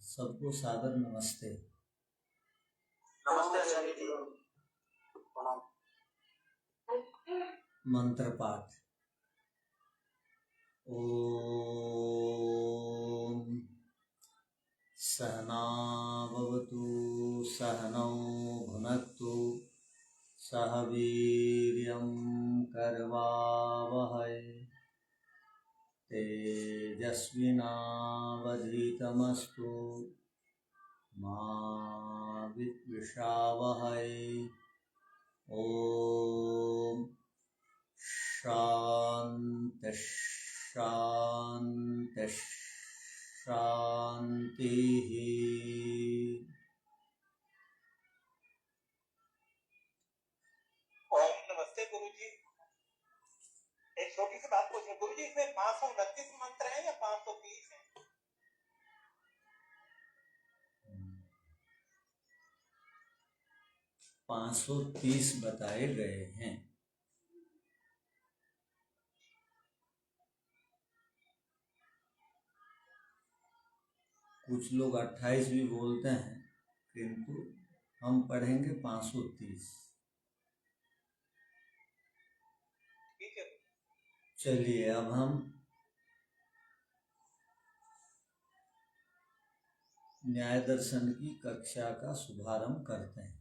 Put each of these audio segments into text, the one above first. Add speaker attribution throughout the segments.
Speaker 1: सबको सादर नमस्ते।
Speaker 2: नमस्ते आचार्य जी। प्रणाम।
Speaker 1: मंत्र पाठ। ओम सहना भवतु सहनौ भुनक्तु सह वीर्यं करवावहै तेजस्विनावधीतमस्तु मा विद्विषावहै। ओम शांति शांति शांति।
Speaker 2: ओम नमस्ते गुरु जी। एक छोटी सी बात पूछे गुरु जी, इसमें 529 मंत्र हैं या 530 हैं?
Speaker 1: 530 बताए गए हैं। कुछ लोग 28 भी बोलते हैं, किंतु हम पढ़ेंगे 530।
Speaker 2: ठीक है।
Speaker 1: चलिए अब हम न्याय दर्शन की कक्षा का शुभारंभ करते हैं।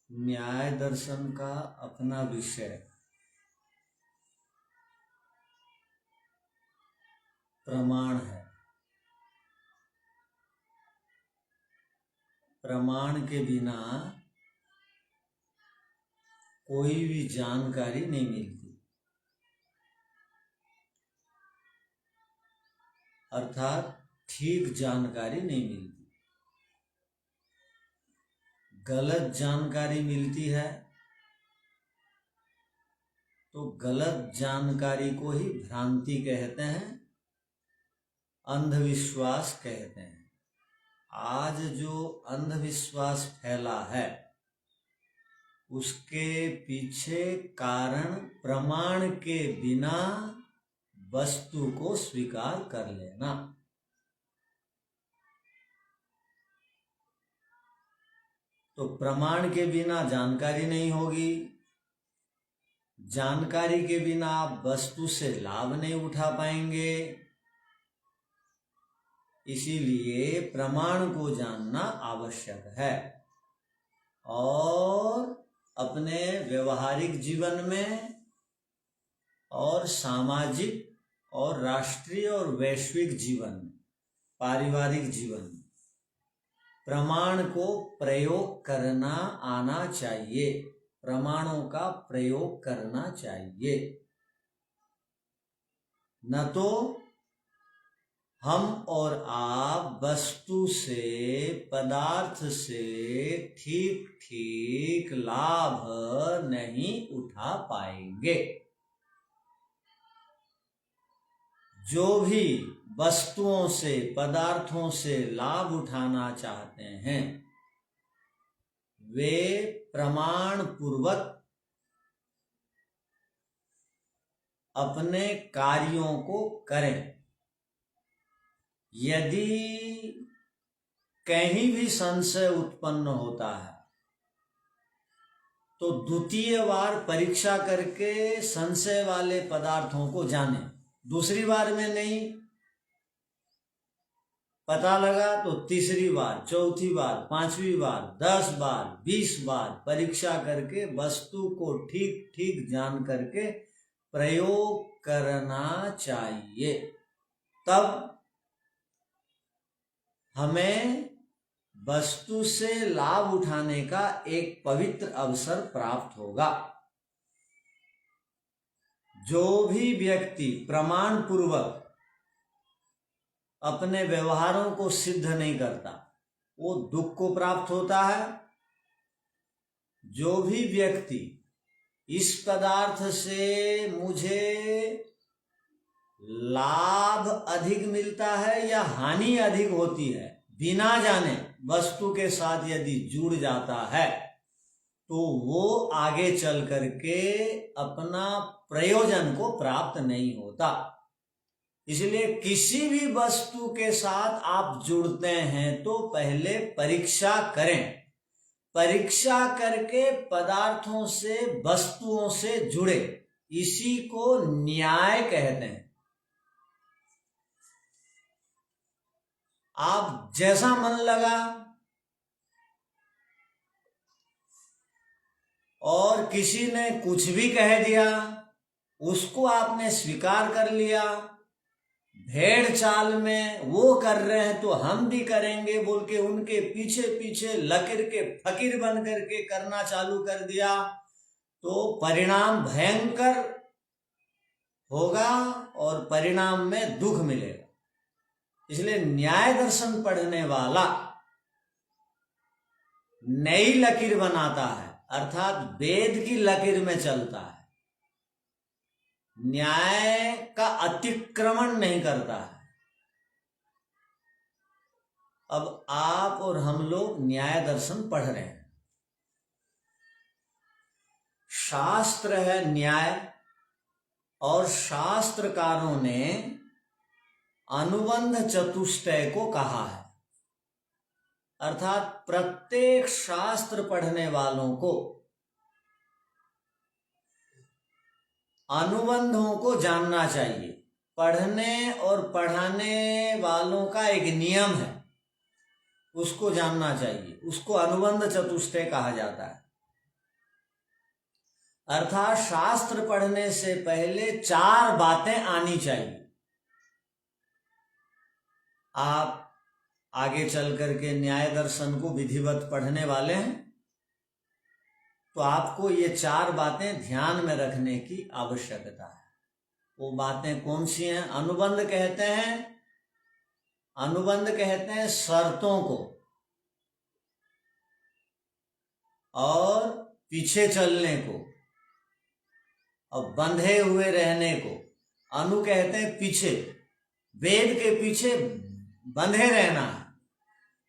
Speaker 1: न्याय दर्शन का अपना विषय प्रमाण है। प्रमाण के बिना कोई भी जानकारी नहीं मिलती, अर्थात ठीक जानकारी नहीं मिलती। गलत जानकारी मिलती है तो गलत जानकारी को ही भ्रांति कहते हैं, अंधविश्वास कहते हैं। आज जो अंधविश्वास फैला है उसके पीछे कारण प्रमाण के बिना वस्तु को स्वीकार कर लेना। तो प्रमाण के बिना जानकारी नहीं होगी, जानकारी के बिना आप वस्तु से लाभ नहीं उठा पाएंगे। इसीलिए प्रमाण को जानना आवश्यक है और अपने व्यवहारिक जीवन में और सामाजिक और राष्ट्रीय और वैश्विक जीवन में, पारिवारिक जीवन में प्रमाण को प्रयोग करना आना चाहिए। प्रमाणों का प्रयोग करना चाहिए, न तो हम और आप वस्तु से, पदार्थ से ठीक ठीक लाभ नहीं उठा पाएंगे। जो भी वस्तुओं से, पदार्थों से लाभ उठाना चाहते हैं वे प्रमाण पूर्वक अपने कार्यों को करें। यदि कहीं भी संशय उत्पन्न होता है तो द्वितीय बार परीक्षा करके संशय वाले पदार्थों को जाने। दूसरी बार में नहीं पता लगा तो तीसरी बार, चौथी बार, पांचवी बार, 10 बार, 20 बार परीक्षा करके वस्तु को ठीक ठीक जान करके प्रयोग करना चाहिए। तब हमें वस्तु से लाभ उठाने का एक पवित्र अवसर प्राप्त होगा। जो भी व्यक्ति प्रमाण पूर्वक अपने व्यवहारों को सिद्ध नहीं करता वो दुख को प्राप्त होता है। जो भी व्यक्ति इस पदार्थ से मुझे लाभ अधिक मिलता है या हानि अधिक होती है, बिना जाने वस्तु के साथ यदि जुड़ जाता है तो वो आगे चल करके अपना प्रयोजन को प्राप्त नहीं होता। इसलिए किसी भी वस्तु के साथ आप जुड़ते हैं तो पहले परीक्षा करें। परीक्षा करके पदार्थों से, वस्तुओं से जुड़े, इसी को न्याय कहते हैं। आप जैसा मन लगा और किसी ने कुछ भी कह दिया, उसको आपने स्वीकार कर लिया, भेड़ चाल में वो कर रहे हैं तो हम भी करेंगे बोल के उनके पीछे पीछे लकीर के फकीर बन करके करना चालू कर दिया, तो परिणाम भयंकर होगा और परिणाम में दुख मिलेगा। इसलिए न्याय दर्शन पढ़ने वाला नई लकीर बनाता है, अर्थात वेद की लकीर में चलता है, न्याय का अतिक्रमण नहीं करता है। अब आप और हम लोग न्याय दर्शन पढ़ रहे हैं। शास्त्र है न्याय, और शास्त्रकारों ने अनुबंध चतुष्टय को कहा है, अर्थात प्रत्येक शास्त्र पढ़ने वालों को अनुबंधों को जानना चाहिए। पढ़ने और पढ़ाने वालों का एक नियम है, उसको जानना चाहिए, उसको अनुबंध चतुष्टय कहा जाता है। अर्थात शास्त्र पढ़ने से पहले 4 बातें आनी चाहिए। आप आगे चल करके न्याय दर्शन को विधिवत पढ़ने वाले हैं तो आपको ये 4 बातें ध्यान में रखने की आवश्यकता है। वो बातें कौन सी हैं? अनुबंध कहते हैं, अनुबंध कहते हैं शर्तों को और पीछे चलने को और बंधे हुए रहने को। अनु कहते हैं पीछे, वेद के पीछे बंधे रहना है,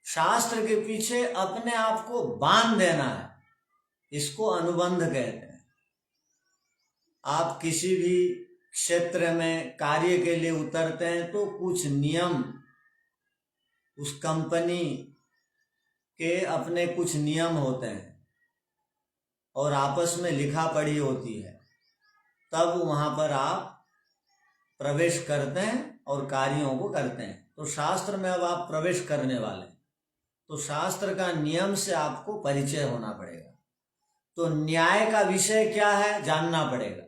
Speaker 1: शास्त्र के पीछे अपने आप को बांध देना है, इसको अनुबंध कहते हैं। आप किसी भी क्षेत्र में कार्य के लिए उतरते हैं तो कुछ नियम, उस कंपनी के अपने कुछ नियम होते हैं और आपस में लिखा पढ़ी होती है, तब वहां पर आप प्रवेश करते हैं और कार्यों को करते हैं। तो शास्त्र में अब आप प्रवेश करने वाले, तो शास्त्र का नियम से आपको परिचय होना पड़ेगा। तो न्याय का विषय क्या है जानना पड़ेगा।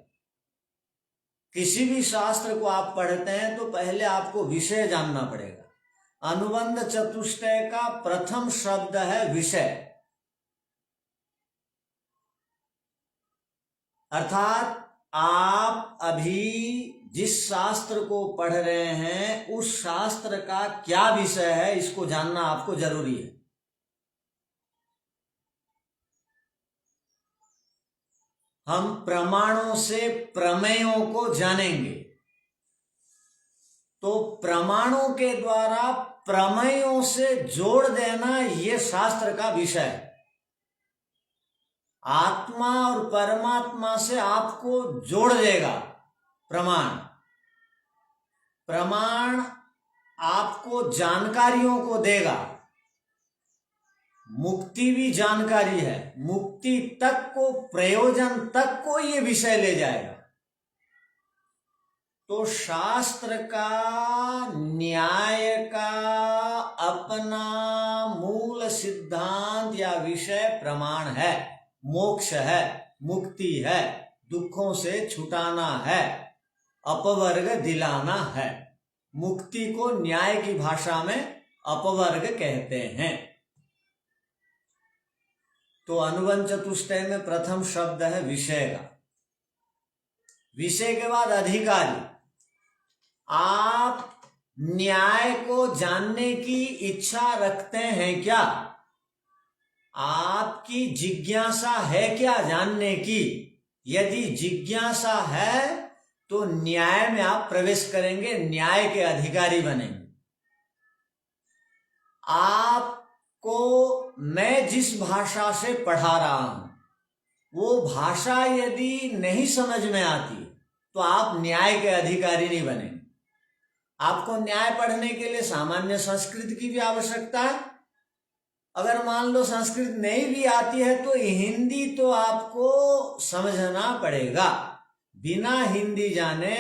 Speaker 1: किसी भी शास्त्र को आप पढ़ते हैं तो पहले आपको विषय जानना पड़ेगा। अनुबंध चतुष्टय का प्रथम शब्द है विषय, अर्थात आप अभी जिस शास्त्र को पढ़ रहे हैं उस शास्त्र का क्या विषय है, इसको जानना आपको जरूरी है। हम प्रमाणों से प्रमेयों को जानेंगे, तो प्रमाणों के द्वारा प्रमेयों से जोड़ देना ये शास्त्र का विषय है। आत्मा और परमात्मा से आपको जोड़ देगा प्रमाण। प्रमाण आपको जानकारियों को देगा। मुक्ति भी जानकारी है, मुक्ति तक को, प्रयोजन तक को ये विषय ले जाएगा। तो शास्त्र का, न्याय का अपना मूल सिद्धांत या विषय प्रमाण है, मोक्ष है, मुक्ति है, दुखों से छुटाना है, अपवर्ग दिलाना है। मुक्ति को न्याय की भाषा में अपवर्ग कहते हैं। तो अनुबंध चतुष्टय में प्रथम शब्द है विषय का। विषय के बाद अधिकारी। आप न्याय को जानने की इच्छा रखते हैं क्या? आपकी जिज्ञासा है क्या जानने की? यदि जिज्ञासा है तो न्याय में आप प्रवेश करेंगे, न्याय के अधिकारी बनेंगे। आपको मैं जिस भाषा से पढ़ा रहा हूं वो भाषा यदि नहीं समझ में आती तो आप न्याय के अधिकारी नहीं बनेंगे। आपको न्याय पढ़ने के लिए सामान्य संस्कृत की भी आवश्यकता है। अगर मान लो संस्कृत नहीं भी आती है तो हिंदी तो आपको समझना पड़ेगा। बिना हिंदी जाने,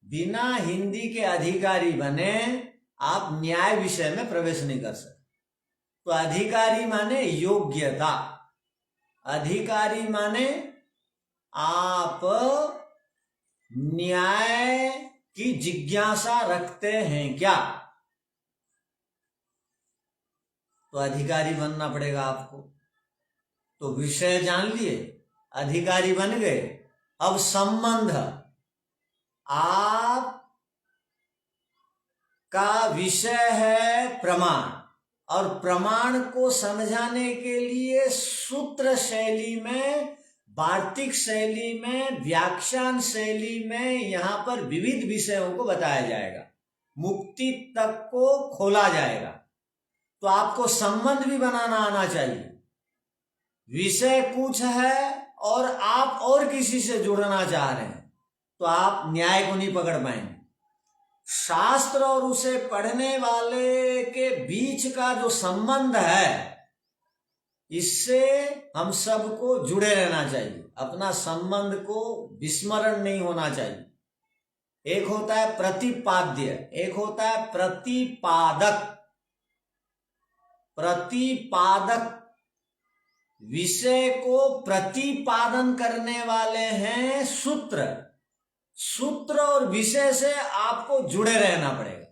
Speaker 1: बिना हिंदी के अधिकारी बने आप न्याय विषय में प्रवेश नहीं कर सकते। तो अधिकारी माने योग्यता, अधिकारी माने आप न्याय की जिज्ञासा रखते हैं क्या, तो अधिकारी बनना पड़ेगा आपको। तो विषय जान लिए, अधिकारी बन गए। अब संबंध, आप का विषय है प्रमाण, और प्रमाण को समझाने के लिए सूत्र शैली में, वार्तिक शैली में, व्याख्यान शैली में यहां पर विविध विषयों को बताया जाएगा, मुक्ति तक को खोला जाएगा। तो आपको संबंध भी बनाना आना चाहिए। विषय कुछ है और आप और किसी से जुड़ना चाह रहे हैं तो आप न्याय को नहीं पकड़ पाएंगे। शास्त्र और उसे पढ़ने वाले के बीच का जो संबंध है, इससे हम सबको जुड़े रहना चाहिए। अपना संबंध को विस्मरण नहीं होना चाहिए। एक होता है प्रतिपाद्य, एक होता है प्रतिपादक। प्रतिपादक विषय को प्रतिपादन करने वाले हैं सूत्र। सूत्र और विषय से आपको जुड़े रहना पड़ेगा,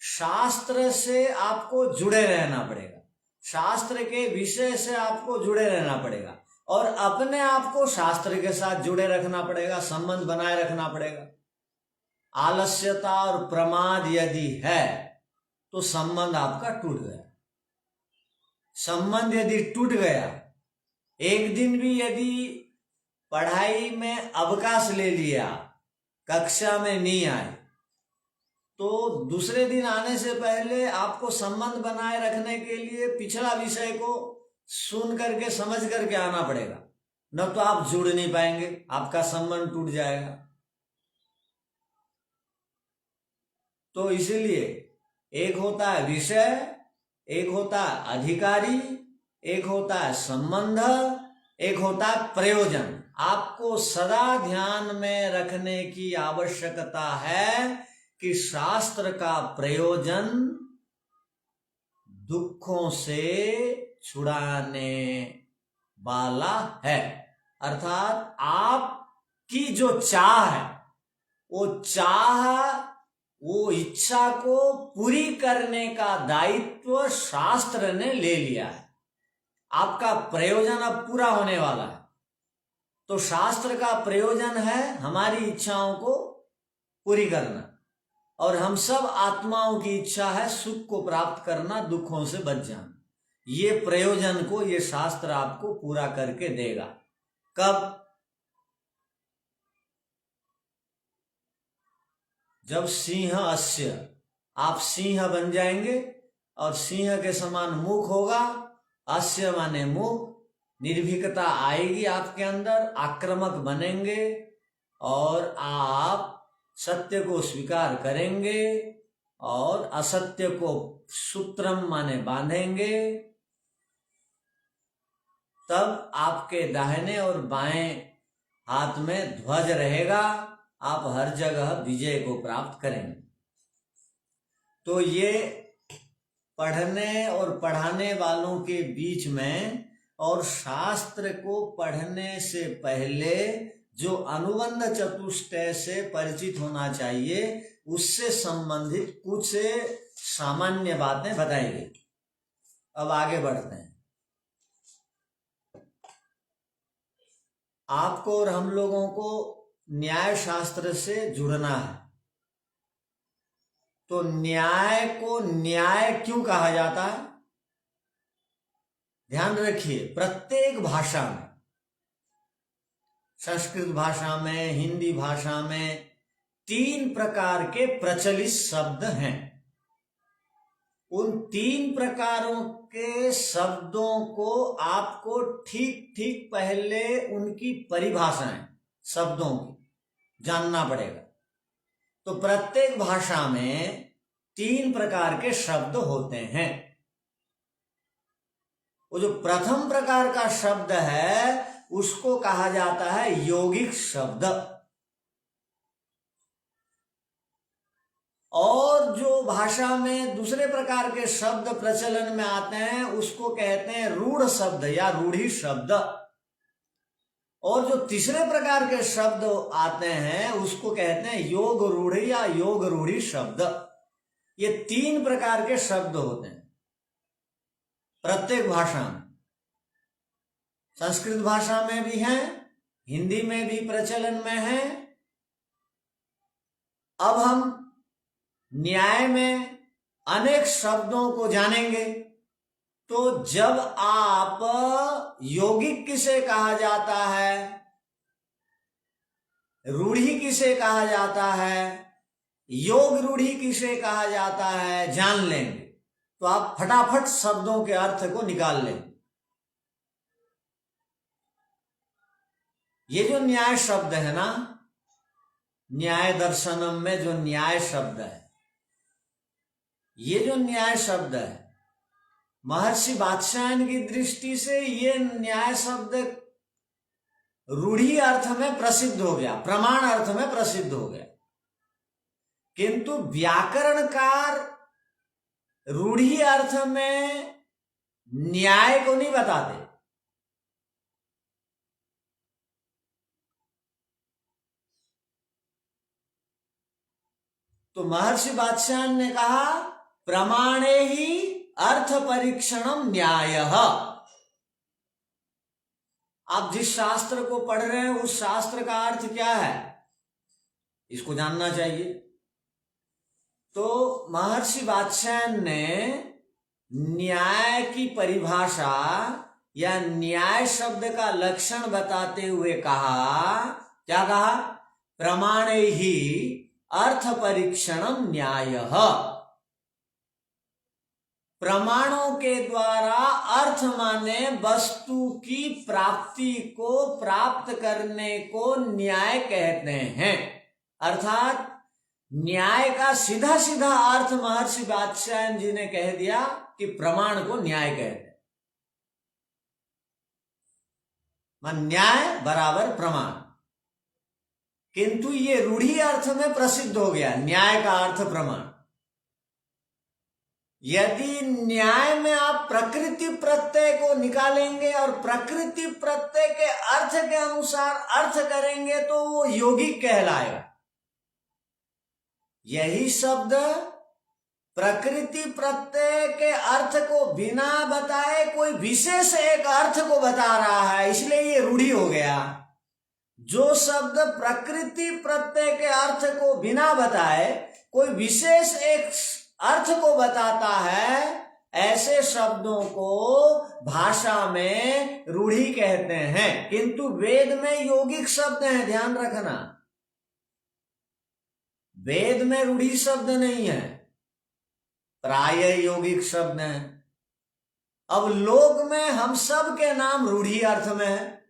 Speaker 1: शास्त्र से आपको जुड़े रहना पड़ेगा, शास्त्र के विषय से आपको जुड़े रहना पड़ेगा, और अपने आप को शास्त्र के साथ जुड़े रखना पड़ेगा, संबंध बनाए रखना पड़ेगा। आलस्यता और प्रमाद यदि है तो संबंध आपका टूट गया। संबंध यदि टूट गया, एक दिन भी यदि पढ़ाई में अवकाश ले लिया, कक्षा में नहीं आए, तो दूसरे दिन आने से पहले आपको संबंध बनाए रखने के लिए पिछला विषय को सुन करके समझ करके आना पड़ेगा, न तो आप जुड़ नहीं पाएंगे, आपका संबंध टूट जाएगा। तो इसलिए एक होता है विषय, एक होता है अधिकारी, एक होता है संबंध, एक होता है प्रयोजन। आपको सदा ध्यान में रखने की आवश्यकता है कि शास्त्र का प्रयोजन दुखों से छुड़ाने वाला है। अर्थात आपकी जो चाह है, वो चाह, वो इच्छा को पूरी करने का दायित्व शास्त्र ने ले लिया है। आपका प्रयोजन अब पूरा होने वाला है। तो शास्त्र का प्रयोजन है हमारी इच्छाओं को पूरी करना, और हम सब आत्माओं की इच्छा है सुख को प्राप्त करना, दुखों से बच जाना। ये प्रयोजन को ये शास्त्र आपको पूरा करके देगा। कब? जब सिंह अस्य, आप सिंह बन जाएंगे और सिंह के समान मुख होगा। अस्य माने मुख, निर्भीकता आएगी आपके अंदर, आक्रामक बनेंगे और आप सत्य को स्वीकार करेंगे और असत्य को सूत्रम माने बांधेंगे। तब आपके दाहिने और बाएं हाथ में ध्वज रहेगा, आप हर जगह विजय को प्राप्त करेंगे। तो ये पढ़ने और पढ़ाने वालों के बीच में और शास्त्र को पढ़ने से पहले जो अनुबंध चतुष्टय से परिचित होना चाहिए, उससे संबंधित कुछ सामान्य बातें बताई गई। अब आगे बढ़ते हैं। आपको और हम लोगों को न्याय शास्त्र से जुड़ना है। तो न्याय को न्याय क्यों कहा जाता है? ध्यान रखिए, प्रत्येक भाषा में, संस्कृत भाषा में, हिंदी भाषा में 3 प्रकार के प्रचलित शब्द हैं। उन 3 प्रकारों के शब्दों को आपको ठीक ठीक पहले उनकी परिभाषाएं शब्दों की जानना पड़ेगा। तो प्रत्येक भाषा में 3 प्रकार के शब्द होते हैं। वो जो प्रथम प्रकार का शब्द है उसको कहा जाता है यौगिक शब्द, और जो भाषा में दूसरे प्रकार के शब्द प्रचलन में आते हैं उसको कहते हैं रूढ़ शब्द या रूढ़ी शब्द, और जो तीसरे प्रकार के शब्द आते हैं उसको कहते हैं योग रूढ़ी या योग रूढ़ी शब्द। ये 3 प्रकार के शब्द होते हैं प्रत्येक भाषा में। संस्कृत भाषा में भी हैं, हिंदी में भी प्रचलन में है। अब हम न्याय में अनेक शब्दों को जानेंगे। तो जब आप यौगिक किसे कहा जाता है, रूढ़ी किसे कहा जाता है, योग रूढ़ी किसे कहा जाता है जान लेंगे तो आप फटाफट शब्दों के अर्थ को निकाल लेंगे। ये जो न्याय शब्द है ना, न्याय दर्शनम में जो न्याय शब्द है, ये जो न्याय शब्द है महर्षि वात्स्यायन की दृष्टि से ये न्याय शब्द रूढ़ी अर्थ में प्रसिद्ध हो गया, प्रमाण अर्थ में प्रसिद्ध हो गया, किंतु व्याकरणकार रूढ़ी अर्थ में न्याय को नहीं बताते। तो महर्षि वात्स्यायन ने कहा प्रमाणे ही अर्थ परीक्षणम न्यायः। आप जिस शास्त्र को पढ़ रहे हैं उस शास्त्र का अर्थ क्या है इसको जानना चाहिए। तो महर्षि वात्स्यायन ने न्याय की परिभाषा या न्याय शब्द का लक्षण बताते हुए कहा, क्या कहा, प्रमाणे ही अर्थ परीक्षणम न्यायः। प्रमाणों के द्वारा अर्थ माने वस्तु की प्राप्ति को प्राप्त करने को न्याय कहते हैं। अर्थात न्याय का सीधा सीधा अर्थ महर्षि वात्स्यायन जी ने कह दिया कि प्रमाण को न्याय कहते हैं। न्याय बराबर प्रमाण, किंतु ये रूढ़ी अर्थ में प्रसिद्ध हो गया न्याय का अर्थ प्रमाण। यदि न्याय में आप प्रकृति प्रत्यय को निकालेंगे और प्रकृति प्रत्यय के अर्थ के अनुसार अर्थ करेंगे तो वो यौगिक कहलाएगा। यही शब्द प्रकृति प्रत्यय के अर्थ को बिना बताए कोई विशेष एक अर्थ को बता रहा है, इसलिए ये रूढ़ी हो गया। जो शब्द प्रकृति प्रत्यय के अर्थ को बिना बताए कोई विशेष एक अर्थ को बताता है, ऐसे शब्दों को भाषा में रूढ़ी कहते हैं। किंतु वेद में यौगिक शब्द हैं, ध्यान रखना। वेद में रूढ़ी शब्द नहीं है, प्राय यौगिक शब्द हैं। अब लोक में हम सब के नाम रूढ़ी अर्थ में है।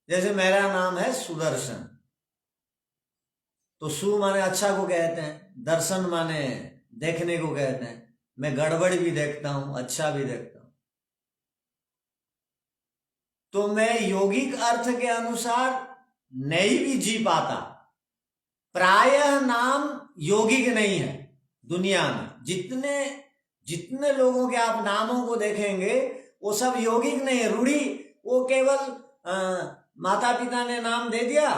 Speaker 1: जैसे मेरा नाम है सुदर्शन, तो सु माने अच्छा को कहते हैं, दर्शन माने देखने को कहते हैं। मैं गड़बड़ भी देखता हूं, अच्छा भी देखता हूं। तो मैं यौगिक अर्थ के अनुसार नहीं भी जी पाता। प्रायः नाम यौगिक नहीं है दुनिया में। जितने लोगों के आप नामों को देखेंगे वो सब यौगिक नहीं है, रूढ़ी। वो केवल माता पिता ने नाम दे दिया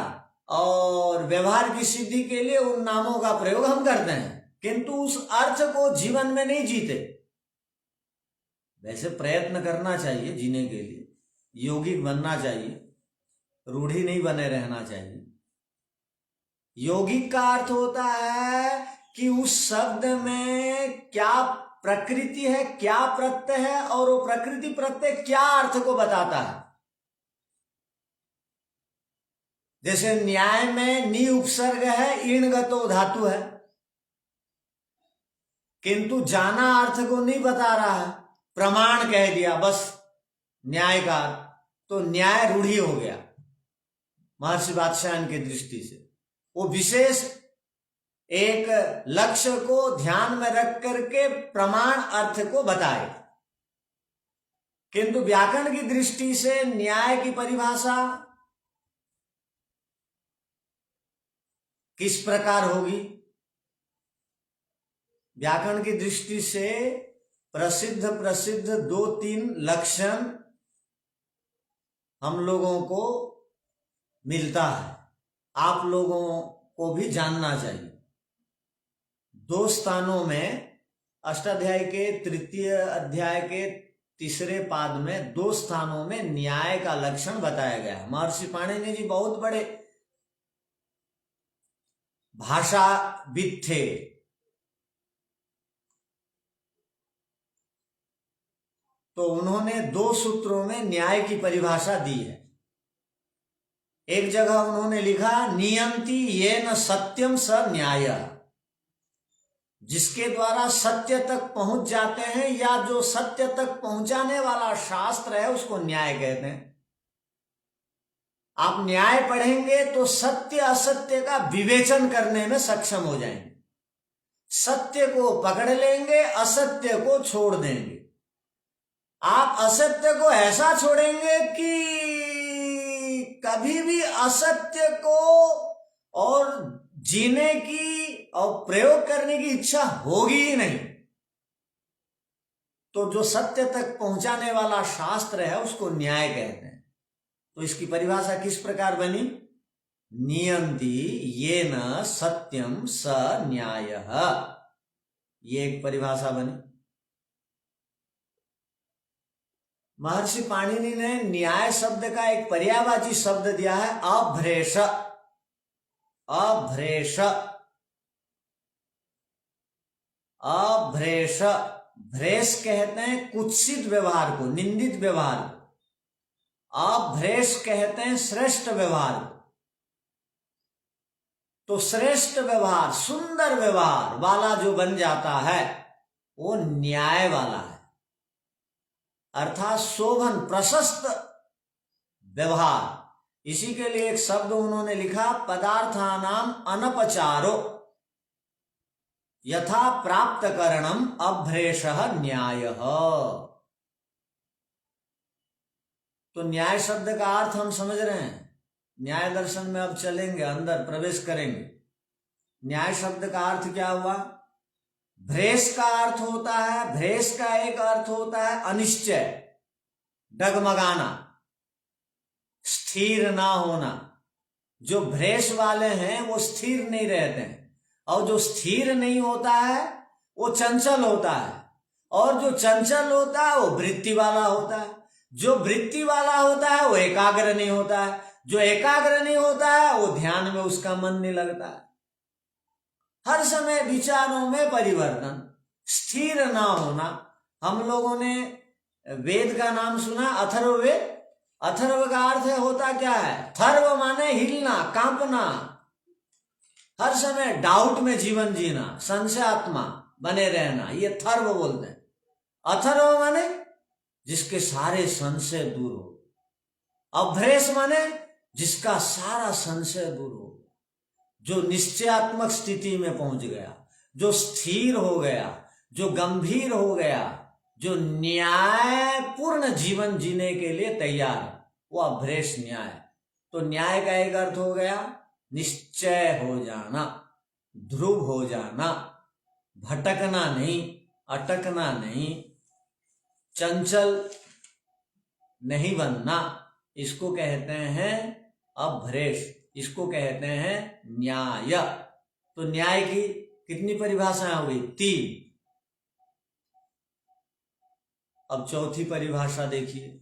Speaker 1: और व्यवहार की सिद्धि के लिए उन नामों का प्रयोग हम करते हैं, किंतु उस अर्थ को जीवन में नहीं जीते। वैसे प्रयत्न करना चाहिए जीने के लिए, यौगिक बनना चाहिए, रूढ़ी नहीं बने रहना चाहिए। यौगिक का अर्थ होता है कि उस शब्द में क्या प्रकृति है, क्या प्रत्यय है, और वो प्रकृति प्रत्यय क्या अर्थ को बताता है। जैसे न्याय में नी उपसर्ग है, ईणगतो धातु है, किंतु जाना अर्थ को नहीं बता रहा है, प्रमाण कह दिया बस न्याय का, तो न्याय रूढ़ी हो गया महर्षि वात्स्यायन की दृष्टि से। वो विशेष एक लक्ष्य को ध्यान में रख करके प्रमाण अर्थ को बताए। किंतु व्याकरण की दृष्टि से न्याय की परिभाषा किस प्रकार होगी? व्याकरण की दृष्टि से प्रसिद्ध 2-3 लक्षण हम लोगों को मिलता है, आप लोगों को भी जानना चाहिए। 2 स्थानों में अष्टाध्याय के 3 अध्याय के 3 पाद में 2 स्थानों में न्याय का लक्षण बताया गया है। महर्षि पाणिनि जी बहुत बड़े भाषाविद थे। तो उन्होंने 2 सूत्रों में न्याय की परिभाषा दी है। एक जगह उन्होंने लिखा, नियंति येन सत्यम स न्याय, जिसके द्वारा सत्य तक पहुंच जाते हैं या जो सत्य तक पहुंचाने वाला शास्त्र है उसको न्याय कहते हैं। आप न्याय पढ़ेंगे तो सत्य असत्य का विवेचन करने में सक्षम हो जाएंगे, सत्य को पकड़ लेंगे, असत्य को छोड़ देंगे। आप असत्य को ऐसा छोड़ेंगे कि कभी भी असत्य को और जीने की और प्रयोग करने की इच्छा होगी ही नहीं। तो जो सत्य तक पहुंचाने वाला शास्त्र है उसको न्याय कहते हैं। तो इसकी परिभाषा किस प्रकार बनी? नियंति येन सत्यम स न्यायः, ये एक परिभाषा बनी। महर्षि पाणिनि ने न्याय शब्द का एक पर्यायवाची शब्द दिया है, अभ्रेष। अभ्रेष, अभ्रेष, भ्रेष कहते हैं कुत्सित व्यवहार को, निंदित व्यवहार को। अभ्रेष कहते हैं श्रेष्ठ व्यवहार को। तो श्रेष्ठ व्यवहार, सुंदर व्यवहार वाला जो बन जाता है वो न्याय वाला है, अर्थात शोभन प्रशस्त व्यवहार। इसी के लिए एक शब्द उन्होंने लिखा, पदार्थानाम अनपचारो यथा प्राप्त करणम अभ्रेषः न्यायः। तो न्याय शब्द का अर्थ हम समझ रहे हैं। न्याय दर्शन में अब चलेंगे, अंदर प्रवेश करेंगे। न्याय शब्द का अर्थ क्या हुआ? भ्रेष का अर्थ होता है, भ्रेष का एक अर्थ होता है अनिश्चय, डगमगाना, स्थिर ना होना। जो भ्रेष वाले हैं वो स्थिर नहीं रहते हैं, और जो स्थिर नहीं होता है वो चंचल होता है, और जो चंचल होता है वो वृत्ति वाला होता है। जो वृत्ति वाला होता है वो एकाग्र नहीं होता है, जो एकाग्र नहीं होता है वो ध्यान में उसका मन नहीं लगता है। हर समय विचारों में परिवर्तन, स्थिर ना होना। हम लोगों ने वेद का नाम सुना, अथर्ववेद। अथर्व का अर्थ होता क्या है? थर्व माने हिलना, कांपना, हर समय डाउट में जीवन जीना, संशयात्मा बने रहना, ये थर्व बोलते हैं। अथर्व माने जिसके सारे संशय दूर हो। अभ्रेष माने जिसका सारा संशय दूर हो, जो निश्चयात्मक स्थिति में पहुंच गया, जो स्थिर हो गया, जो गंभीर हो गया, जो न्यायपूर्ण जीवन जीने के लिए तैयार है, वो अभ्रेष न्याय। तो न्याय का एक अर्थ हो गया निश्चय हो जाना, ध्रुव हो जाना, भटकना नहीं, अटकना नहीं, चंचल नहीं बनना। इसको कहते हैं अभ्रेष, इसको कहते हैं न्याय। तो न्याय की कितनी परिभाषाएं हो गई? 3। अब चौथी परिभाषा देखिए।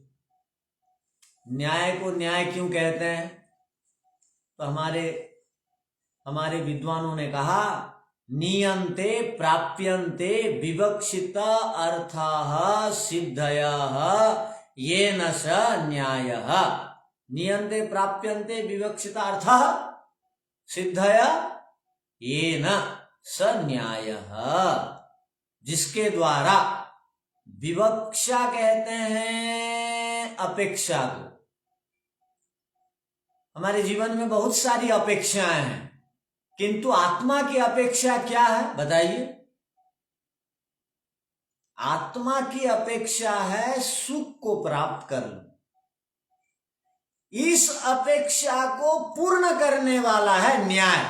Speaker 1: न्याय को न्याय क्यों कहते हैं? तो हमारे विद्वानों ने कहा, नियंते प्राप्यन्ते विवक्षित अर्थाः सिद्धयः येन स न्यायः। नियंते प्राप्यन्ते विवक्षित अर्थाः सिद्धया येन स न्यायः, जिसके द्वारा, विवक्षा कहते हैं अपेक्षा को। हमारे जीवन में बहुत सारी अपेक्षाएं हैं, किंतु आत्मा की अपेक्षा क्या है बताइए? आत्मा की अपेक्षा है सुख को प्राप्त कर लो। इस अपेक्षा को पूर्ण करने वाला है न्याय।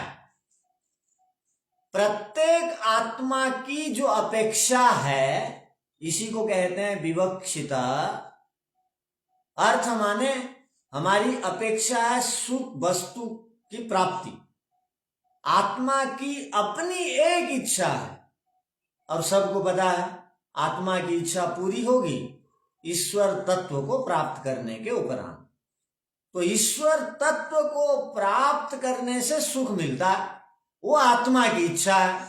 Speaker 1: प्रत्येक आत्मा की जो अपेक्षा है इसी को कहते हैं विवक्षिता। अर्थ माने हमारी अपेक्षा है सुख वस्तु की प्राप्ति। आत्मा की अपनी एक इच्छा है और सबको पता है आत्मा की इच्छा पूरी होगी ईश्वर तत्व को प्राप्त करने के उपरांत। तो ईश्वर तत्व को प्राप्त करने से सुख मिलता है, वो आत्मा की इच्छा है।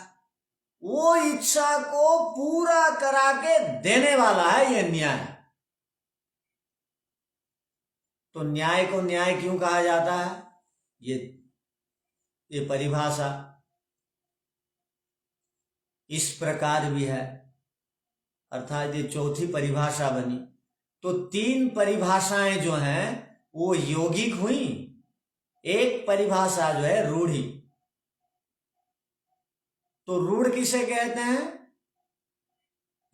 Speaker 1: वो इच्छा को पूरा करा के देने वाला है ये न्याय। तो न्याय को न्याय क्यों कहा जाता है? ये परिभाषा इस प्रकार भी है, अर्थात ये चौथी परिभाषा बनी। तो तीन परिभाषाएं जो हैं वो यौगिक हुई। एक परिभाषा जो है रूढ़ी। तो रूढ़ किसे कहते हैं?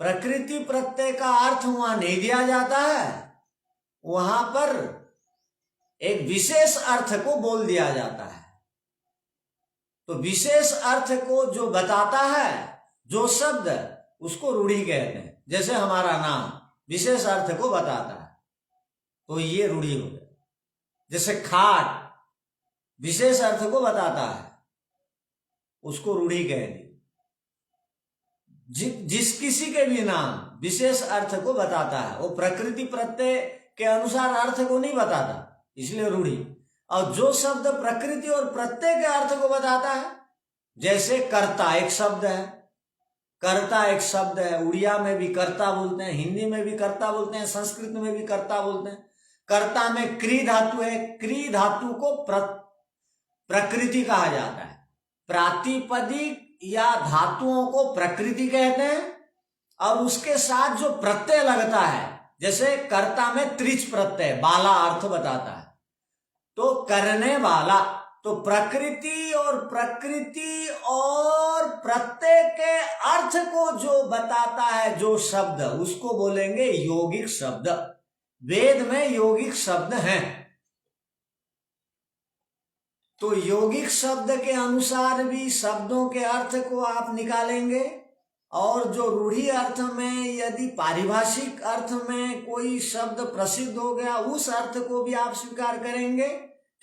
Speaker 1: प्रकृति प्रत्यय का अर्थ वहां नहीं दिया जाता है, वहां पर एक विशेष अर्थ को बोल दिया जाता है। तो विशेष अर्थ को जो बताता है जो शब्द उसको रूढ़ी कहते हैं। जैसे हमारा नाम विशेष अर्थ को बताता है तो ये रूढ़ी हो गया। जैसे खाट विशेष अर्थ को बताता है उसको रूढ़ी कह दी। जिस किसी के भी नाम विशेष अर्थ को बताता है वो प्रकृति प्रत्यय के अनुसार अर्थ को नहीं बताता, इसलिए रूढ़ी। और जो शब्द प्रकृति और प्रत्यय के अर्थ को बताता है, जैसे कर्ता एक शब्द है, कर्ता एक शब्द है। उड़िया में भी कर्ता बोलते हैं, हिंदी में भी कर्ता बोलते हैं, संस्कृत में भी कर्ता बोलते हैं। कर्ता में क्री धातु है, क्री धातु को प्रकृति कहा जाता है। प्रातिपदिक या धातुओं को प्रकृति कहते हैं और उसके साथ जो प्रत्यय लगता है, जैसे कर्ता में त्रिच प्रत्यय बाला अर्थ बताता है, तो करने वाला। तो प्रकृति और प्रत्यय के अर्थ को जो बताता है जो शब्द उसको बोलेंगे यौगिक शब्द। वेद में यौगिक शब्द हैं। तो यौगिक शब्द के अनुसार भी शब्दों के अर्थ को आप निकालेंगे और जो रूढ़ी अर्थ में यदि पारिभाषिक अर्थ में कोई शब्द प्रसिद्ध हो गया उस अर्थ को भी आप स्वीकार करेंगे,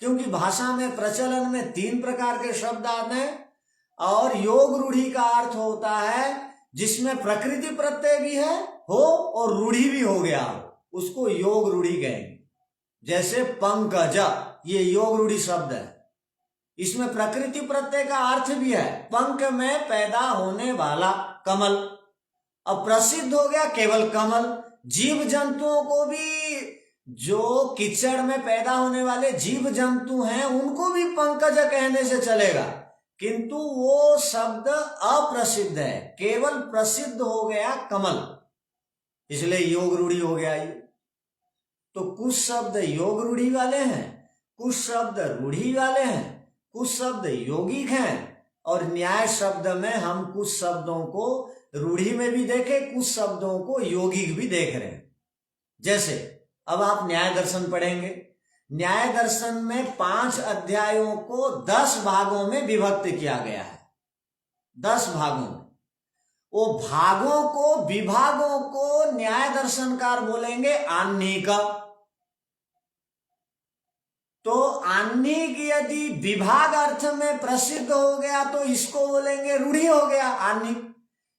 Speaker 1: क्योंकि भाषा में प्रचलन में तीन प्रकार के शब्द आते हैं। और योग रूढ़ी का अर्थ होता है जिसमें प्रकृति प्रत्यय भी है हो और रूढ़ी भी हो गया हो, उसको योग रूढ़ी कहेंगे। जैसे पंकज ये योग रूढ़ी शब्द है, इसमें प्रकृति प्रत्यय का अर्थ भी है, पंख में पैदा होने वाला कमल। अब प्रसिद्ध हो गया केवल कमल। जीव जंतुओं को भी जो कीचड़ में पैदा होने वाले जीव जंतु हैं उनको भी पंकज कहने से चलेगा, किंतु वो शब्द अप्रसिद्ध है, केवल प्रसिद्ध हो गया कमल, इसलिए योग रूढ़ी हो गया ये। तो कुछ शब्द योग रूढ़ी वाले हैं, कुछ शब्द रूढ़ी वाले हैं, कुछ शब्द यौगिक हैं। और न्याय शब्द में हम कुछ शब्दों को रूढ़ी में भी देखे, कुछ शब्दों को यौगिक भी देख रहे हैं। जैसे अब आप न्याय दर्शन पढ़ेंगे। न्याय दर्शन में 5 अध्यायों को 10 भागों में विभक्त किया गया है। 10 भागों में। वो भागों को विभागों को न्याय दर्शनकार बोलेंगे आह्निक। तो आह्निक यदि विभाग अर्थ में प्रसिद्ध हो गया तो इसको बोलेंगे रूढ़ी हो गया आह्निक।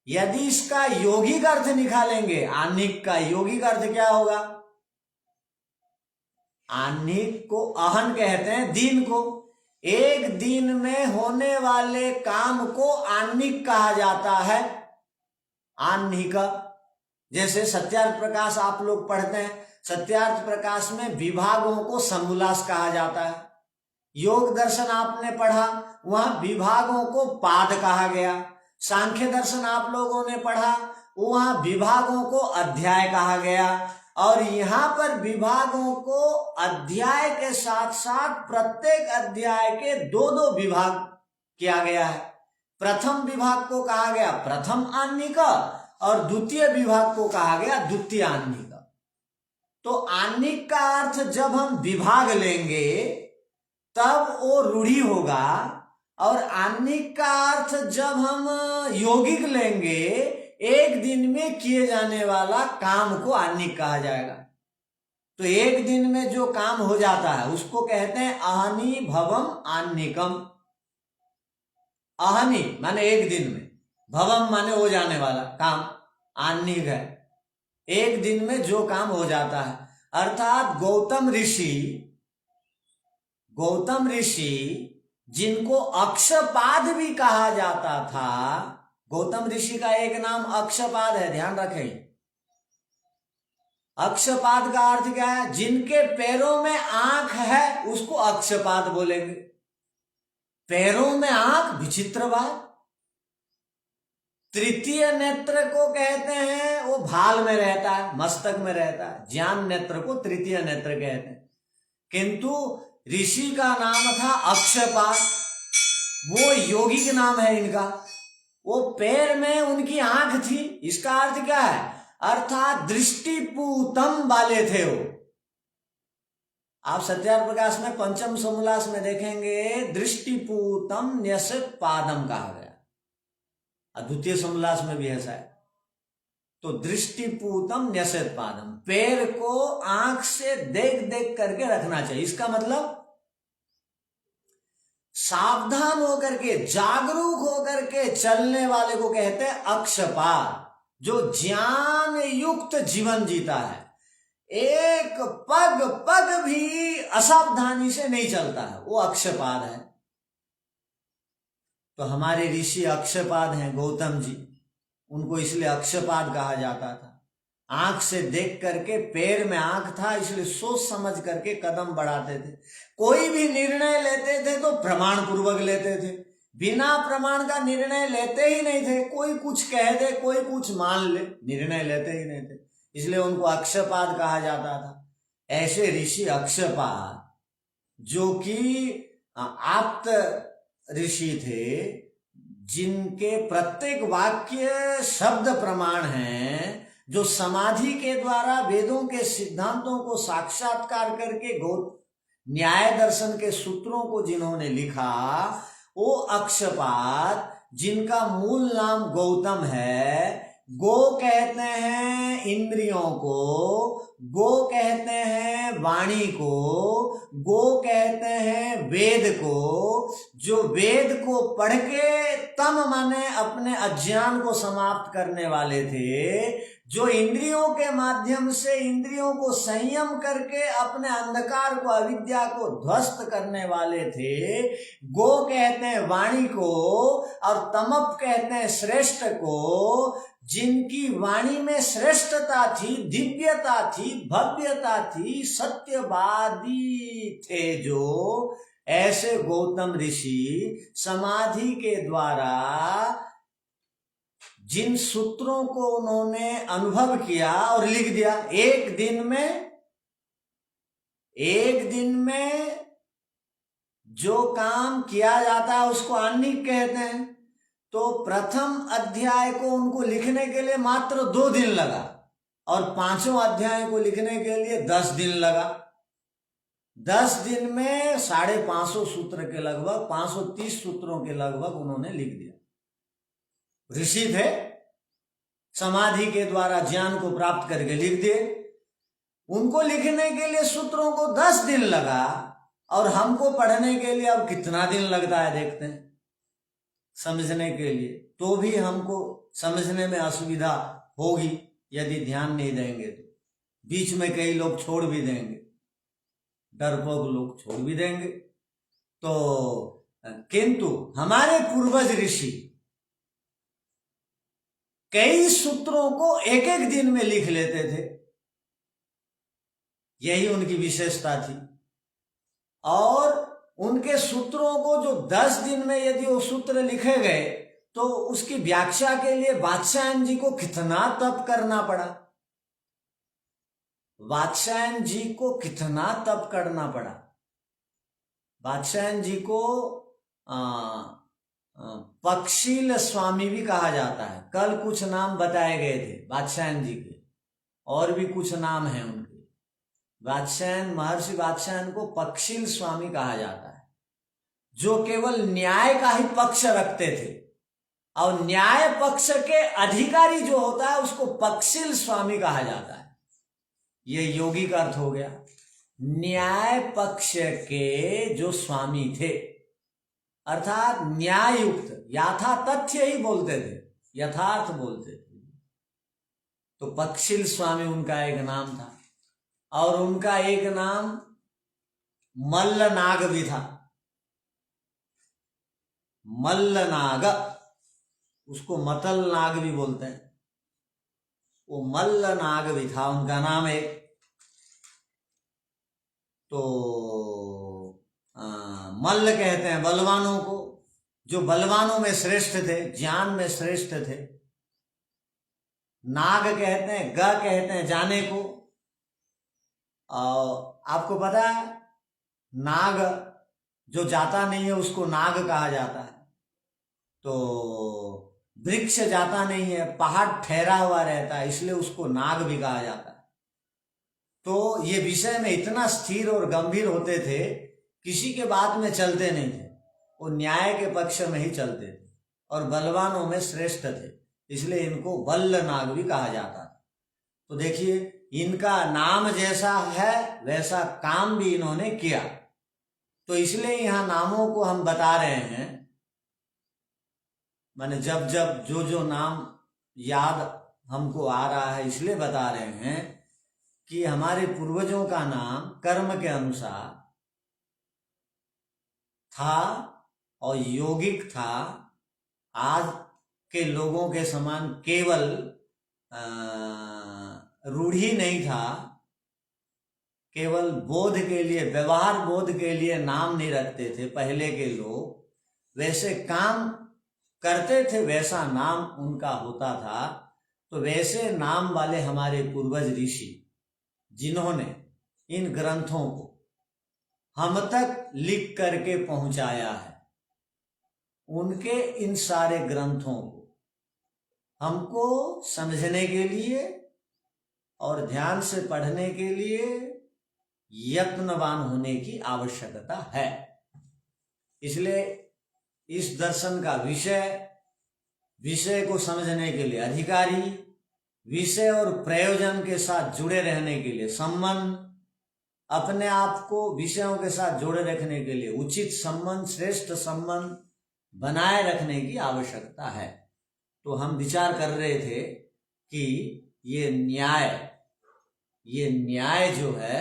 Speaker 1: यदि इसका यौगिक अर्थ निकालेंगे, आह्निक का यौगिक अर्थ क्या होगा? आह्निक को अहन कहते हैं दिन को। एक दिन में होने वाले काम को आह्निक कहा जाता है, आह्निक। जैसे सत्यार्थ प्रकाश आप लोग पढ़ते हैं, सत्यार्थ प्रकाश में विभागों को समोल्लास कहा जाता है। योग दर्शन आपने पढ़ा, वहां विभागों को पाद कहा गया। सांख्य दर्शन आप लोगों ने पढ़ा, वहां विभागों को अध्याय कहा गया। और यहां पर विभागों को अध्याय के साथ साथ प्रत्येक अध्याय के 2-2 विभाग, किया गया है। प्रथम विभाग को कहा गया प्रथम आन्निक और द्वितीय विभाग को कहा गया द्वितीय आन्निक। तो आन्निक का अर्थ जब हम विभाग लेंगे तब वो रूढ़ी होगा, और आन्निक का अर्थ जब हम यौगिक लेंगे एक दिन में किए जाने वाला काम को आन्निक कहा जाएगा। तो एक दिन में जो काम हो जाता है उसको कहते हैं अहनी भवम आन्निकम। अहनी माने एक दिन में, भवम माने हो जाने वाला काम, आन्निक है एक दिन में जो काम हो जाता है। अर्थात गौतम ऋषि जिनको अक्षपाद भी कहा जाता था, गौतम ऋषि का एक नाम अक्षपाद है, ध्यान रखें। अक्षपाद का अर्थ क्या है? जिनके पैरों में आंख है उसको अक्षपाद बोलेंगे। पैरों में आंख, विचित्र बात। तृतीय नेत्र को कहते हैं, वो भाल में रहता है, मस्तक में रहता है। ज्ञान नेत्र को तृतीय नेत्र कहते हैं, किंतु ऋषि का नाम था अक्षपाद, वो यौगिक नाम है इनका। वो पैर में उनकी आंख थी, इसका अर्थ क्या है? अर्थात दृष्टिपूतम वाले थे वो। आप सत्यार्थ प्रकाश में पंचम समोल्लास में देखेंगे दृष्टिपूतम न्यसित पादम कहा गया, द्वितीय समोल्लास में भी ऐसा है। तो दृष्टिपूतम न्यसित पादम, पैर को आंख से देख देख करके रखना चाहिए। इसका मतलब सावधान होकर के, जागरूक होकर के चलने वाले को कहते हैं अक्षपाद, जो ज्ञान युक्त जीवन जीता है, एक पग पग भी असावधानी से नहीं चलता है, वो अक्षपाद है। तो हमारे ऋषि अक्षपाद हैं, गौतम जी, उनको इसलिए अक्षपाद कहा जाता था। आंख से देख करके, पैर में आंख था इसलिए सोच समझ करके कदम बढ़ाते थे। कोई भी निर्णय लेते थे तो प्रमाण पूर्वक लेते थे, बिना प्रमाण का निर्णय लेते ही नहीं थे। कोई कुछ कह दे, कोई कुछ मान ले, निर्णय लेते ही नहीं थे, इसलिए उनको अक्षपाद कहा जाता था। ऐसे ऋषि अक्षपाद, जो कि आप्त ऋषि थे, जिनके प्रत्येक वाक्य शब्द प्रमाण हैं, जो समाधि के द्वारा वेदों के सिद्धांतों को साक्षात्कार करके न्याय दर्शन के सूत्रों को जिन्होंने लिखा, वो अक्षपाद, जिनका मूल नाम गौतम है। गो कहते हैं इंद्रियों को, गो कहते हैं वाणी को, गो कहते हैं वेद को। जो वेद को पढ़ के तम माने अपने अज्ञान को समाप्त करने वाले थे, जो इंद्रियों के माध्यम से इंद्रियों को संयम करके अपने अंधकार को, अविद्या को ध्वस्त करने वाले थे, गो कहते हैं वाणी को, और तमप कहते हैं श्रेष्ठ को। जिनकी वाणी में श्रेष्ठता थी, दिव्यता थी, भव्यता थी, सत्यवादी थे, जो ऐसे गौतम ऋषि समाधि के द्वारा जिन सूत्रों को उन्होंने अनुभव किया और लिख दिया, एक दिन में जो काम किया जाता है उसको आन्निक कहते हैं। तो प्रथम अध्याय को उनको लिखने के लिए मात्र 2 दिन लगा, और 5वां अध्याय को लिखने के लिए 10 दिन लगा। 10 दिन में 550 सूत्र के लगभग, 530 सूत्रों के लगभग उन्होंने लिख दिया। ऋषि थे, समाधि के द्वारा ज्ञान को प्राप्त करके लिख दिए। उनको लिखने के लिए सूत्रों को 10 दिन लगा, और हमको पढ़ने के लिए अब कितना दिन लगता है देखते हैं, समझने के लिए। तो भी हमको समझने में असुविधा होगी यदि ध्यान नहीं देंगे तो। बीच में कई लोग छोड़ भी देंगे, डरपोक लोग छोड़ भी देंगे। तो किंतु हमारे पूर्वज ऋषि कई सूत्रों को एक एक दिन में लिख लेते थे, यही उनकी विशेषता थी। और उनके सूत्रों को जो 10 दिन में यदि वो सूत्र लिखे गए, तो उसकी व्याख्या के लिए वात्स्यायन जी को कितना तप करना पड़ा, वात्स्यायन जी को कितना तप करना पड़ा। वात्स्यायन जी को पक्षील स्वामी भी कहा जाता है। कल कुछ नाम बताए गए थे वात्स्यायन जी के, और भी कुछ नाम हैं उनके। वात्स्यायन, महर्षि वात्स्यायन को पक्षील स्वामी कहा जाता है, जो केवल न्याय का ही पक्ष रखते थे, और न्याय पक्ष के अधिकारी जो होता है उसको पक्षील स्वामी कहा जाता है। ये योगी का अर्थ हो गया। न्याय पक्ष के जो स्वामी थे, अर्थात न्याय युक्त, यथा तथ्य ही बोलते थे, यथार्थ बोलते थे, तो पक्षील स्वामी उनका एक नाम था। और उनका एक नाम मल्लनाग भी था। मल्लनाग, उसको मतल नाग भी बोलते हैं, वो मल्लनाग भी था उनका नाम एक। तो मल्ल कहते हैं बलवानों को, जो बलवानों में श्रेष्ठ थे, ज्ञान में श्रेष्ठ थे। नाग कहते हैं, ग कहते हैं जाने को। आपको पता है नाग जो जाता नहीं है उसको नाग कहा जाता है। तो वृक्ष जाता नहीं है, पहाड़ ठहरा हुआ रहता है, इसलिए उसको नाग भी कहा जाता है। तो ये विषय में इतना स्थिर और गंभीर होते थे, किसी के बात में चलते नहीं थे, वो न्याय के पक्ष में ही चलते थे, और बलवानों में श्रेष्ठ थे, इसलिए इनको बल्ल नाग भी कहा जाता था। तो देखिए, इनका नाम जैसा है वैसा काम भी इन्होंने किया। तो इसलिए यहाँ नामों को हम बता रहे हैं, माने जब जब जो जो नाम याद हमको आ रहा है इसलिए बता रहे हैं कि हमारे पूर्वजों का नाम कर्म के अनुसार था और यौगिक था। आज के लोगों के समान केवल रूढ़ी नहीं था, केवल बोध के लिए, व्यवहार बोध के लिए नाम नहीं रखते थे पहले के लोग, वैसे काम करते थे वैसा नाम उनका होता था। तो वैसे नाम वाले हमारे पूर्वज ऋषि, जिन्होंने इन ग्रंथों को हम तक लिख करके पहुंचाया है, उनके इन सारे ग्रंथों को हमको समझने के लिए और ध्यान से पढ़ने के लिए यत्नवान होने की आवश्यकता है। इसलिए इस दर्शन का विषय को समझने के लिए अधिकारी, विषय और प्रयोजन के साथ जुड़े रहने के लिए संबंध, अपने आप को विषयों के साथ जोड़े रखने के लिए उचित संबंध, श्रेष्ठ संबंध बनाए रखने की आवश्यकता है। तो हम विचार कर रहे थे कि ये न्याय जो है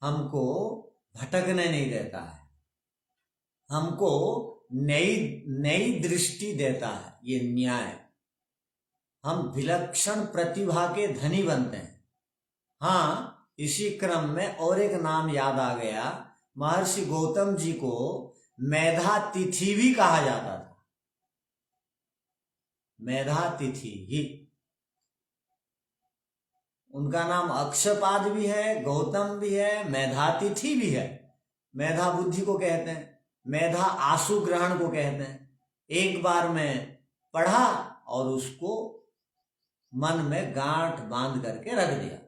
Speaker 1: हमको भटकने नहीं देता है, हमको नई दृष्टि देता है। ये न्याय, हम विलक्षण प्रतिभा के धनी बनते हैं। हाँ, इसी क्रम में और एक नाम याद आ गया, महर्षि गौतम जी को मेधा तिथि भी कहा जाता था। मेधा तिथि ही, उनका नाम अक्षपाद भी है, गौतम भी है, मेधातिथि भी है। मेधा बुद्धि को कहते हैं, मेधा आशु ग्रहण को कहते हैं। एक बार मैं पढ़ा और उसको मन में गांठ बांध करके रख दिया,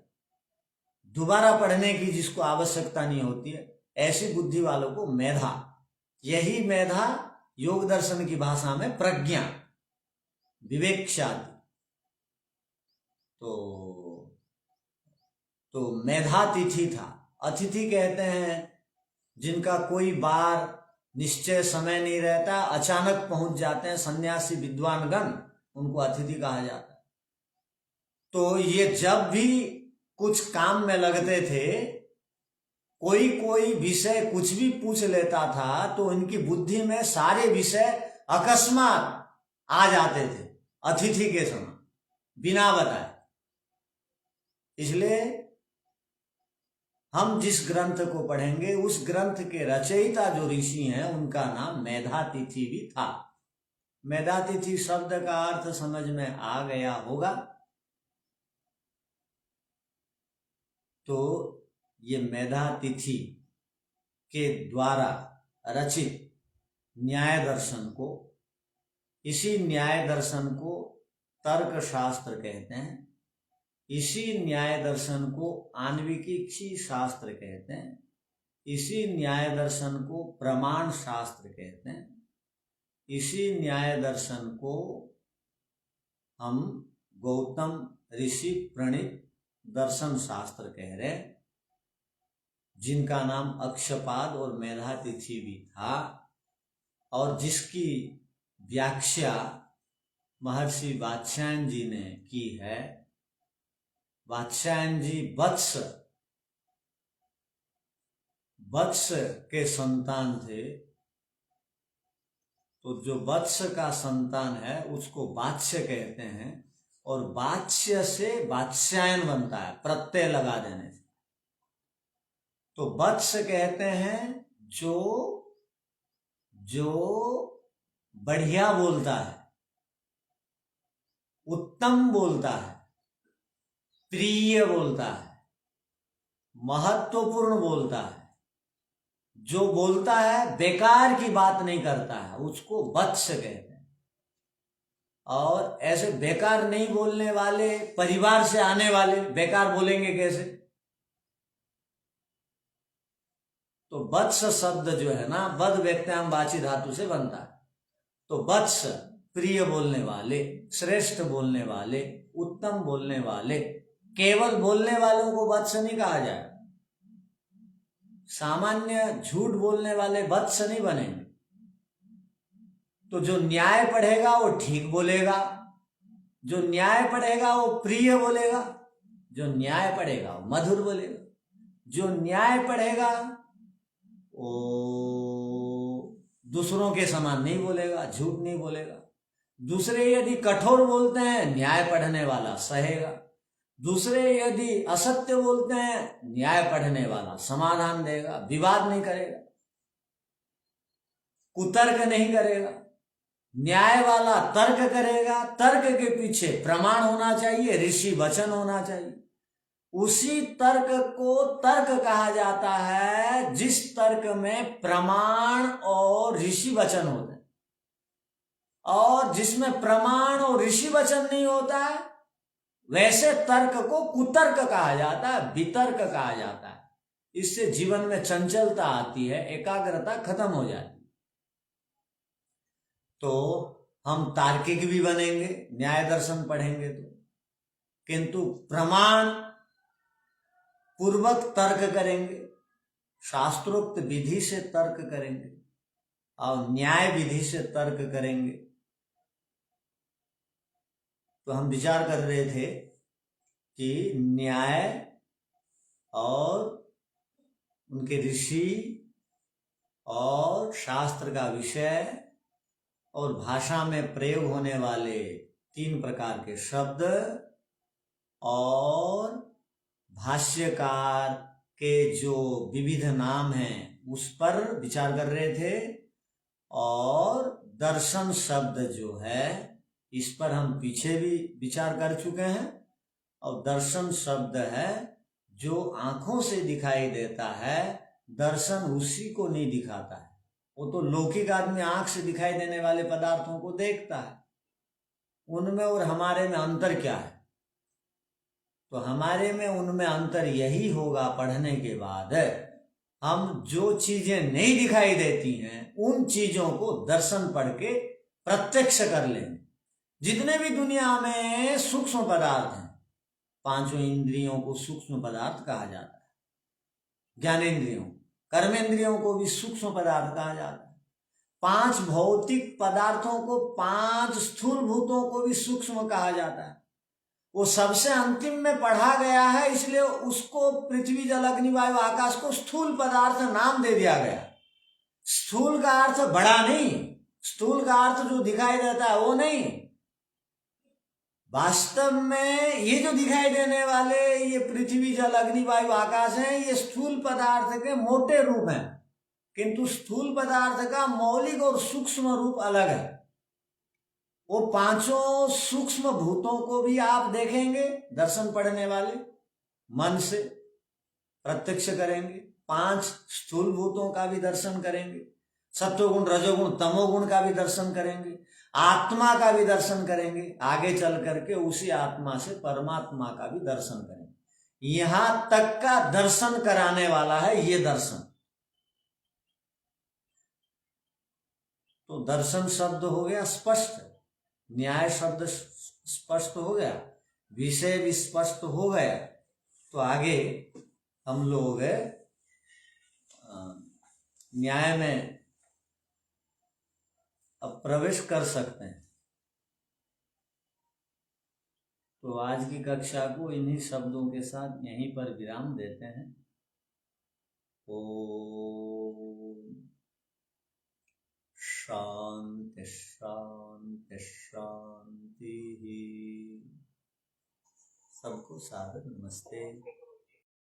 Speaker 1: दोबारा पढ़ने की जिसको आवश्यकता नहीं होती है, ऐसी बुद्धि वालों को मेधा, यही मेधा योग दर्शन की भाषा में प्रज्ञा, विवेकशाली। तो मेधातिथि था। अतिथि कहते हैं जिनका कोई बार निश्चय समय नहीं रहता, अचानक पहुंच जाते हैं, सन्यासी विद्वानगण, उनको अतिथि कहा जाता है। तो ये जब भी कुछ काम में लगते थे, कोई विषय कुछ भी पूछ लेता था, तो इनकी बुद्धि में सारे विषय अकस्मात आ जाते थे अतिथि के समय, बिना बताए। इसलिए हम जिस ग्रंथ को पढ़ेंगे उस ग्रंथ के रचयिता जो ऋषि हैं उनका नाम मेधातिथि भी था। मेधातिथि शब्द का अर्थ समझ में आ गया होगा। तो ये मेधातिथि के द्वारा रचित न्याय दर्शन को इसी न्याय दर्शन को तर्क शास्त्र कहते हैं। इसी न्याय दर्शन को आन्विकी शास्त्र कहते हैं। इसी न्याय दर्शन को प्रमाण शास्त्र कहते हैं। इसी न्याय दर्शन को हम गौतम ऋषि प्रणीत दर्शन शास्त्र कह रहे हैं, जिनका नाम अक्षपाद और मेधातिथि भी था, और जिसकी व्याख्या महर्षि वात्स्यायन जी ने की है। वात्स्यायन जी वत्स के संतान थे, तो जो वत्स का संतान है उसको वात्स्य कहते हैं, और वात्स्य से वात्स्यायन बनता है प्रत्यय लगा देने से। तो वत्स कहते हैं जो बढ़िया बोलता है, उत्तम बोलता है, प्रिय बोलता है, महत्वपूर्ण बोलता है, जो बोलता है बेकार की बात नहीं करता है, उसको वत्स कहते हैं। और ऐसे बेकार नहीं बोलने वाले, परिवार से आने वाले बेकार बोलेंगे कैसे? तो वत्स शब्द जो है ना, वद व्यक्त्याम वाची धातु से बनता है। तो वत्स प्रिय बोलने वाले, श्रेष्ठ बोलने वाले, उत्तम बोलने वाले। केवल बोलने वालों को वत्स नहीं कहा जाए। सामान्य झूठ बोलने वाले वत्स नहीं बनेंगे। तो जो न्याय पढ़ेगा वो ठीक बोलेगा, जो न्याय पढ़ेगा वो प्रिय बोलेगा, जो न्याय पढ़ेगा वो मधुर बोलेगा, जो न्याय पढ़ेगा वो दूसरों के समान नहीं बोलेगा, झूठ नहीं बोलेगा। दूसरे यदि कठोर बोलते हैं, न्याय पढ़ने वाला सहेगा। दूसरे यदि असत्य बोलते हैं, न्याय पढ़ने वाला समाधान देगा, विवाद नहीं करेगा, कुतर्क नहीं करेगा। न्याय वाला तर्क करेगा, तर्क के पीछे प्रमाण होना चाहिए, ऋषि वचन होना चाहिए। उसी तर्क को तर्क कहा जाता है जिस तर्क में प्रमाण और ऋषि वचन होते हैं, और जिसमें प्रमाण और ऋषि वचन नहीं होता है वैसे तर्क को कुतर्क कहा जाता है, वितर्क कहा जाता है। इससे जीवन में चंचलता आती है, एकाग्रता खत्म हो जाती है। तो हम तार्किक भी बनेंगे न्याय दर्शन पढ़ेंगे तो, किंतु प्रमाण पूर्वक तर्क करेंगे, शास्त्रोक्त विधि से तर्क करेंगे और न्याय विधि से तर्क करेंगे। तो हम विचार कर रहे थे कि न्याय और उनके ऋषि और शास्त्र का विषय और भाषा में प्रयोग होने वाले 3 प्रकार के शब्द और भाष्यकार के जो विविध नाम हैं उस पर विचार कर रहे थे। और दर्शन शब्द जो है इस पर हम पीछे भी विचार कर चुके हैं। और दर्शन शब्द है जो आंखों से दिखाई देता है, दर्शन उसी को नहीं दिखाता है। वो तो लौकिक आदमी आंख से दिखाई देने वाले पदार्थों को देखता है, उनमें और हमारे में अंतर क्या है? तो हमारे में उनमें अंतर यही होगा, पढ़ने के बाद हम जो चीजें नहीं दिखाई देती हैं उन चीजों को दर्शन पढ़ के प्रत्यक्ष कर लेंगे। जितने भी दुनिया में सूक्ष्म पदार्थ हैं, 5 इंद्रियों को सूक्ष्म पदार्थ कहा जाता है, ज्ञानेंद्रियों, कर्मेंद्रियों को भी सूक्ष्म पदार्थ कहा जाता है। 5 भौतिक पदार्थों को, 5 स्थूल भूतों को भी सूक्ष्म कहा जाता है। वो सबसे अंतिम में पढ़ा गया है, इसलिए उसको पृथ्वी जल अग्नि वायु आकाश को स्थूल पदार्थ नाम दे दिया गया। स्थूल का अर्थ बड़ा नहीं, स्थूल का अर्थ जो दिखाई देता है वो नहीं। वास्तव में ये जो दिखाई देने वाले ये पृथ्वी जल अग्नि वायु आकाश हैं, ये स्थूल पदार्थ के मोटे रूप हैं, किंतु स्थूल पदार्थ का मौलिक और सूक्ष्म रूप अलग है। वो 5 सूक्ष्म भूतों को भी आप देखेंगे, दर्शन पढ़ने वाले मन से प्रत्यक्ष करेंगे। 5 स्थूल भूतों का भी दर्शन करेंगे, सत्वगुण रजोगुण तमोगुण का भी दर्शन करेंगे। आत्मा का भी दर्शन करेंगे, आगे चल करके उसी आत्मा से परमात्मा का भी दर्शन करेंगे। यहां तक का दर्शन कराने वाला है ये दर्शन। तो दर्शन शब्द हो गया स्पष्ट, न्याय शब्द स्पष्ट हो गया, विषय भी स्पष्ट हो गया। तो आगे हम लोग न्याय में अब प्रवेश कर सकते हैं। तो आज की कक्षा को इन्हीं शब्दों के साथ यहीं पर विराम देते हैं। ओम शांति शांति शांति। सबको सादर नमस्ते।